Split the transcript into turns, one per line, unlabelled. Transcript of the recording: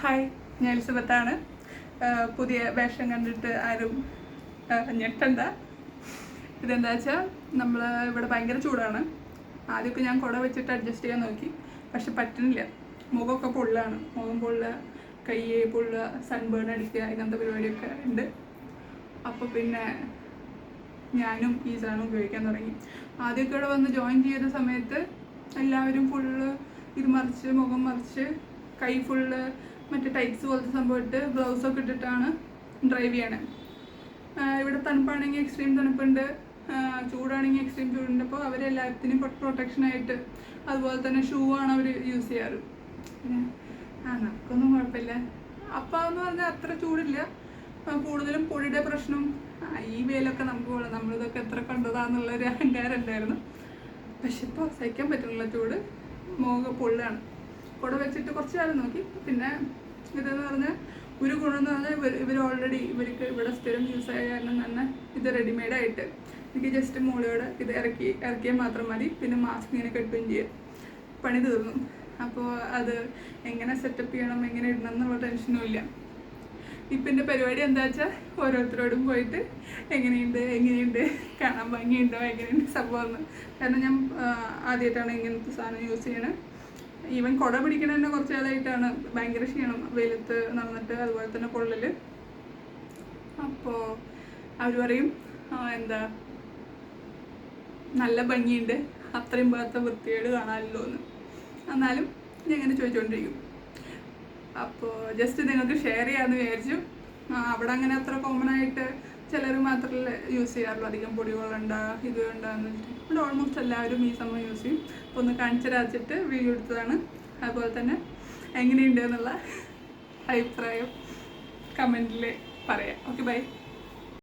Hi, ഞാൻ എലിസബത്താണ്. പുതിയ വേഷം കണ്ടിട്ട് ആരും ഞെട്ടണ്ട. ഇതെന്താ വെച്ചാൽ നമ്മൾ ഇവിടെ ഭയങ്കര ചൂടാണ്. ആദ്യമൊക്കെ ഞാൻ കുട വെച്ചിട്ട് അഡ്ജസ്റ്റ് ചെയ്യാൻ നോക്കി, പക്ഷെ പറ്റുന്നില്ല. മുഖമൊക്കെ പൊള്ളാണ്. മുഖം പൊള്ളുക, കൈ പൊള്ളുക, സൺബേൺ അടിക്കുക, ഇങ്ങനത്തെ പരിപാടിയൊക്കെ ഉണ്ട്. അപ്പോൾ പിന്നെ ഞാനും ഈ സാധനം ഉപയോഗിക്കാൻ തുടങ്ങി. ആദ്യമൊക്കെ ഇവിടെ വന്ന് ജോയിൻ ചെയ്ത സമയത്ത് എല്ലാവരും ഫുള്ള് ഇത് മറിച്ച്, മുഖം മറിച്ച്, കൈ ഫുള്ള് മറ്റേ ടൈറ്റ്സ് പോലത്തെ സംഭവം ഇട്ട് ഗ്ലൗസൊക്കെ ഇട്ടിട്ടാണ് ഡ്രൈവ് ചെയ്യണേ. ഇവിടെ തണുപ്പാണെങ്കിൽ എക്സ്ട്രീം തണുപ്പുണ്ട്, ചൂടാണെങ്കിൽ എക്സ്ട്രീം ചൂടുണ്ട്. അപ്പോൾ അവരെല്ലാത്തിനും പ്രൊട്ടക്ഷനായിട്ട് അതുപോലെ തന്നെ ഷൂ ആണ് അവർ യൂസ് ചെയ്യാറ്. പിന്നെ നമുക്കൊന്നും കുഴപ്പമില്ല. അപ്പോൾ എന്ന് പറഞ്ഞാൽ അത്ര ചൂടില്ല, കൂടുതലും പൊടിയുടെ പ്രശ്നം. ഈ വെയിലൊക്കെ നമുക്ക് വേണം, നമ്മളിതൊക്കെ എത്ര കണ്ടതാന്നുള്ളൊരു അഹങ്കാരം ഉണ്ടായിരുന്നു. പക്ഷെ ഇപ്പോൾ സഹിക്കാൻ പറ്റുന്നില്ല ചൂട്, മുഖം പൊള്ളുകയാണ്. കുട വെച്ചിട്ട് കുറച്ച് കാലം നോക്കി. പിന്നെ ഇതെന്ന് പറഞ്ഞാൽ ഒരു ഗുണമെന്ന് പറഞ്ഞാൽ ഇവർ ഓൾറെഡി ഇവർക്ക് ഇവിടെ സ്ഥിരം യൂസ് ആയ കാരണം തന്നെ ഇത് റെഡിമെയ്ഡായിട്ട് എനിക്ക് ജസ്റ്റ് മുകളിലൂടെ ഇത് ഇറക്കിയാൽ മാത്രം മതി. പിന്നെ മാസ്ക് ഇങ്ങനെ കെട്ടുകയും ചെയ്യും, പണി തീർന്നു. അപ്പോൾ അത് എങ്ങനെ സെറ്റപ്പ് ചെയ്യണം, എങ്ങനെ ഇടണം എന്നുള്ള ടെൻഷനും ഇല്ല. ഇപ്പം എൻ്റെ പരിപാടി എന്താ വെച്ചാൽ ഓരോരുത്തരോടും പോയിട്ട് എങ്ങനെയുണ്ട് കാണാൻ ഭംഗിയുണ്ടോ, എങ്ങനെയുണ്ട് സംഭവം. കാരണം ഞാൻ ആദ്യമായിട്ടാണ് ഇങ്ങനത്തെ സാധനം യൂസ് ചെയ്യണത്. ഈവൻ കുട പിടിക്കണ തന്നെ കുറച്ച് കാലമായിട്ടാണ് ഭയങ്കര ക്ഷീണം, വെയിലത്ത് നടന്നിട്ട്, അതുപോലെ തന്നെ പൊള്ളൽ. അപ്പോൾ അവർ പറയും എന്താ നല്ല ഭംഗിയുണ്ട്, അത്രയും ഭാഗത്തെ വൃത്തികേട് കാണാമല്ലോ എന്ന്. എന്നാലും ഞാൻ ഇങ്ങനെ ചോദിച്ചുകൊണ്ടിരിക്കും. അപ്പോൾ ജസ്റ്റ് നിങ്ങൾക്ക് ഷെയർ ചെയ്യാമെന്ന് വിചാരിച്ചു. അവിടെ അങ്ങനെ അത്ര കോമൺ ആയിട്ട് ചിലർ മാത്രമല്ലേ യൂസ് ചെയ്യാറുള്ളൂ, അധികം പൊടികളുണ്ട ഇത് ഉണ്ടാന്ന് വെച്ചിട്ട്. ഇവിടെ ഓൾമോസ്റ്റ് എല്ലാവരും ഈ സംഭവം യൂസ് ചെയ്യും. അപ്പോൾ ഒന്ന് കാണിച്ചിട്ട് വീഡിയോ എടുത്തതാണ്. അതുപോലെ തന്നെ എങ്ങനെയുണ്ട് എന്നുള്ള അഭിപ്രായം കമൻറ്റിൽ പറയാം. Okay, by.